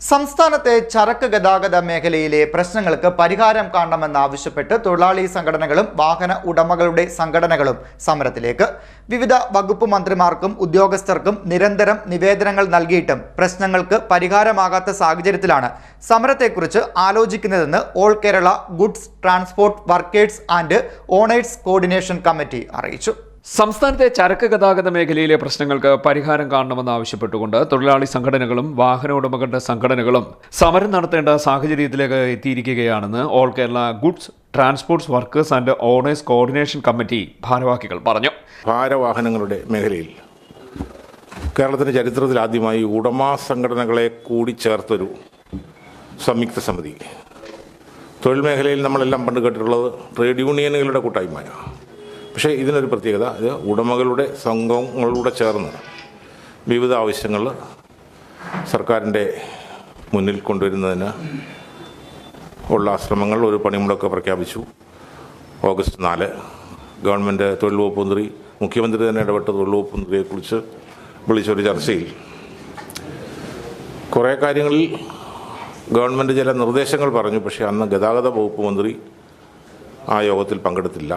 സംസ്ഥാനത്തെ ചരക്ക് ഗതാഗത മേഖലയിലെ പ്രശ്നങ്ങൾക്ക് പരിഹാരം കാണണമെന്നാവശ്യപ്പെട്ട് തൊഴിലാളി സംഘടനകളും വാഹന ഉടമകളുടെ സംഘടനകളും സമരത്തിലേക്ക്. വിവിധ വകുപ്പ് മന്ത്രിമാർക്കും ഉദ്യോഗസ്ഥർക്കും നിരന്തരം നിവേദനങ്ങൾ നൽകിയിട്ടും പ്രശ്നങ്ങൾക്ക് പരിഹാരമാകാത്ത സാഹചര്യത്തിലാണ് സമരത്തെക്കുറിച്ച് ആലോചിക്കുന്നതെന്ന് all Kerala goods transport workers and owners coordination committee അറിയിച്ചു. സംസ്ഥാനത്തെ ചരക്ക് ഗതാഗത മേഖലയിലെ പ്രശ്നങ്ങൾക്ക് പരിഹാരം കാണണമെന്നാവശ്യപ്പെട്ടുകൊണ്ട് തൊഴിലാളി സംഘടനകളും വാഹന ഉടമകളുടെ സംഘടനകളും സമരം നടത്തേണ്ട സാഹചര്യത്തിലേക്ക് എത്തിയിരിക്കുകയാണെന്ന് all Kerala goods transport workers and owners coordination committee ഭാരവാഹികൾ പറഞ്ഞു. ഭാരവാഹനങ്ങളുടെ മേഖലയിൽ കേരളത്തിന്റെ ചരിത്രത്തിൽ ആദ്യമായി ഉടമ സംഘടനകളെ കൂടി ചേർത്തൊരു സംയുക്ത സമിതി. തൊഴിൽ മേഖലയിൽ നമ്മളെല്ലാം പണ്ട് കേട്ടിട്ടുള്ളത് ട്രേഡ് യൂണിയനുകളുടെ കൂട്ടായ്മയാണ്. പക്ഷേ ഇതിനൊരു പ്രത്യേകത, ഇത് ഉടമകളുടെ സംഘങ്ങളൂടെ ചേർന്ന് വിവിധ ആവശ്യങ്ങൾ സർക്കാരിൻ്റെ മുന്നിൽ കൊണ്ടുവരുന്നതിന് ഉള്ള ശ്രമങ്ങൾ ഒരു പണിമുടക്ക് പ്രഖ്യാപിച്ചു. ഓഗസ്റ്റ് 4 ഗവൺമെൻറ് തൊഴിൽ വകുപ്പ് മന്ത്രി, മുഖ്യമന്ത്രി തന്നെ ഇടപെട്ട തൊഴിൽ വകുപ്പ് മന്ത്രിയെക്കുറിച്ച് വിളിച്ചൊരു ചർച്ചയിൽ കുറേ കാര്യങ്ങളിൽ ഗവൺമെൻറ് ചില നിർദ്ദേശങ്ങൾ പറഞ്ഞു. പക്ഷേ അന്ന് ഗതാഗത വകുപ്പ് മന്ത്രി ആ യോഗത്തിൽ പങ്കെടുത്തില്ല.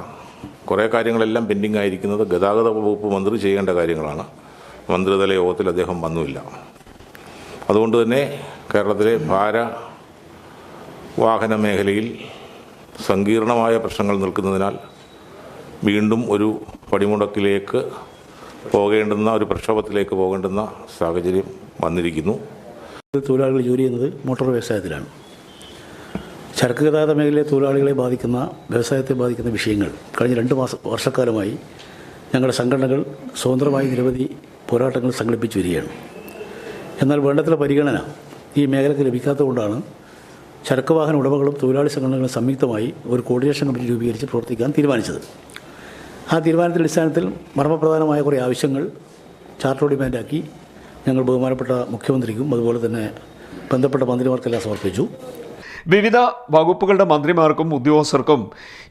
കുറേ കാര്യങ്ങളെല്ലാം പെൻഡിങ് ആയിരിക്കുന്നത് ഗതാഗത വകുപ്പ് മന്ത്രി ചെയ്യേണ്ട കാര്യങ്ങളാണ്. മന്ത്രിതല യോഗത്തിൽ അദ്ദേഹം വന്നുമില്ല. അതുകൊണ്ട് തന്നെ കേരളത്തിലെ വാഹന മേഖലയിൽ സങ്കീർണമായ പ്രശ്നങ്ങൾ നിൽക്കുന്നതിനാൽ വീണ്ടും ഒരു പണിമുടക്കിലേക്ക് പോകേണ്ടുന്ന, ഒരു പ്രക്ഷോഭത്തിലേക്ക് പോകേണ്ടുന്ന സാഹചര്യം വന്നിരിക്കുന്നു. തൊഴിലാളികൾ ജോലി ചെയ്യുന്നത് മോട്ടോർ വ്യവസായത്തിലാണ്. ചരക്ക് ഗതാഗത മേഖലയിലെ തൊഴിലാളികളെ ബാധിക്കുന്ന, വ്യവസായത്തെ ബാധിക്കുന്ന വിഷയങ്ങൾ കഴിഞ്ഞ 2 വർഷക്കാലമായി ഞങ്ങളുടെ സംഘടനകൾ സ്വതന്ത്രമായി നിരവധി പോരാട്ടങ്ങൾ സംഘടിപ്പിച്ചു വരികയാണ്. എന്നാൽ വേണ്ടത്ര പരിഗണന ഈ മേഖലയ്ക്ക് ലഭിക്കാത്തതുകൊണ്ടാണ് ചരക്ക് വാഹന ഉടമകളും തൊഴിലാളി സംഘടനകളും സംയുക്തമായി ഒരു കോർഡിനേഷൻ കമ്മിറ്റി രൂപീകരിച്ച് പ്രവർത്തിക്കാൻ തീരുമാനിച്ചത്. ആ തീരുമാനത്തിൻ്റെ അടിസ്ഥാനത്തിൽ മർമ്മപ്രധാനമായ കുറേ ആവശ്യങ്ങൾ ചാർട്ടർ ഡിമാൻഡാക്കി ഞങ്ങൾ ബഹുമാനപ്പെട്ട മുഖ്യമന്ത്രിക്കും അതുപോലെ തന്നെ ബന്ധപ്പെട്ട മന്ത്രിമാർക്കെല്ലാം സമർപ്പിച്ചു. വിവിധ വകുപ്പുകളുടെ മന്ത്രിമാർക്കും ഉദ്യോഗസ്ഥർക്കും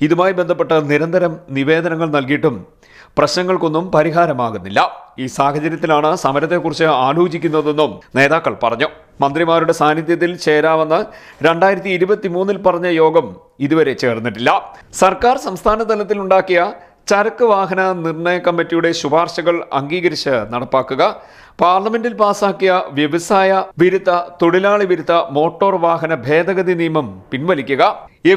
ഇതുമായി ബന്ധപ്പെട്ട് നിരന്തരം നിവേദനങ്ങൾ നൽകിയിട്ടും പ്രശ്നങ്ങൾക്കൊന്നും പരിഹാരമാകുന്നില്ല. ഈ സാഹചര്യത്തിലാണ് സമരത്തെക്കുറിച്ച് ആലോചിക്കുന്നതെന്നും നേതാക്കൾ പറഞ്ഞു. മന്ത്രിമാരുടെ സാന്നിധ്യത്തിൽ ചേരാമെന്ന് 2023 പറഞ്ഞ യോഗം ഇതുവരെ ചേർന്നിട്ടില്ല. സർക്കാർ സംസ്ഥാന തലത്തിൽ ഉണ്ടാക്കിയ ചരക്ക് വാഹന നിർണയ കമ്മിറ്റിയുടെ ശുപാർശകൾ അംഗീകരിച്ച് നടപ്പാക്കുക, പാർലമെന്റിൽ പാസാക്കിയ വ്യവസായ വിരുദ്ധ തൊഴിലാളി വിരുദ്ധ മോട്ടോർ വാഹന ഭേദഗതി നിയമം പിൻവലിക്കുക,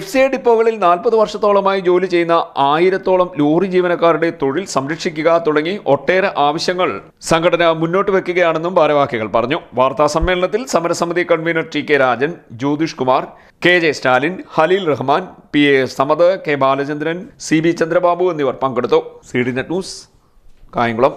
FCI ഡിപ്പോകളിൽ 40 വർഷത്തോളമായി ജോലി ചെയ്യുന്ന 1000-ഓളം ലോറി ജീവനക്കാരുടെ തൊഴിൽ സംരക്ഷിക്കുക തുടങ്ങി ഒട്ടേറെ ആവശ്യങ്ങൾ സംഘടന മുന്നോട്ട് വെക്കുകയാണെന്നും ഭാരവാഹികൾ പറഞ്ഞു. വാർത്താ സമ്മേളനത്തിൽ സമരസമിതി convener TK Rajan, Jyothish Kumar, KJ Stalin, Haleel Rahman, PA Samad, K Balachandran, CB Chandrababu എന്നിവർ പങ്കെടുത്തു. CDNet news, Kayamkulam.